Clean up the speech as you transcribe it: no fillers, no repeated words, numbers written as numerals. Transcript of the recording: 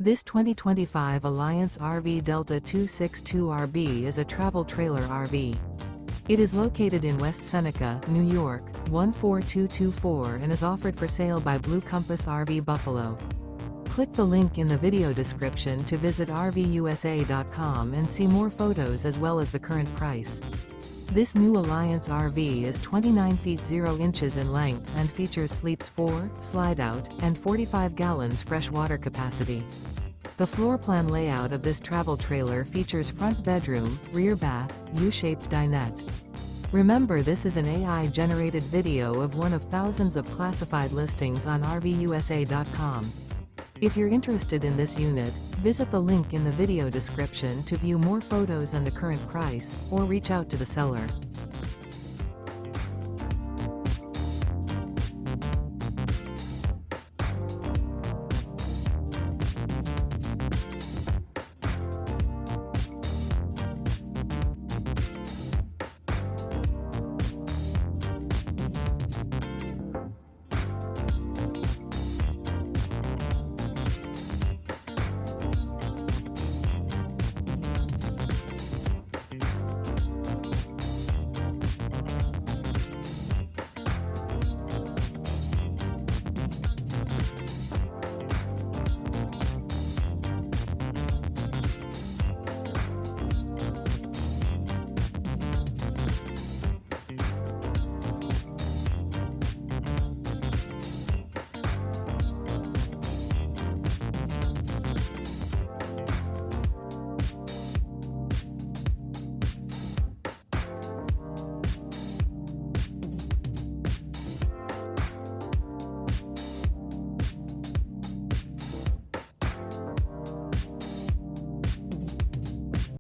This 2025 Alliance RV Delta 262RB is a travel trailer RV. It is located in West Seneca, New York, 14224 and is offered for sale by Blue Compass RV Buffalo. Click the link in the video description to visit RVUSA.com and see more photos as well as the current price. This new Alliance RV is 29 feet 0 inches in length and features sleeps 4, slide-out, and 45 gallons fresh water capacity. The floor plan layout of this travel trailer features front bedroom, rear bath, U-shaped dinette. Remember, this is an AI-generated video of one of thousands of classified listings on RVUSA.com. If you're interested in this unit, visit the link in the video description to view more photos and the current price, or reach out to the seller.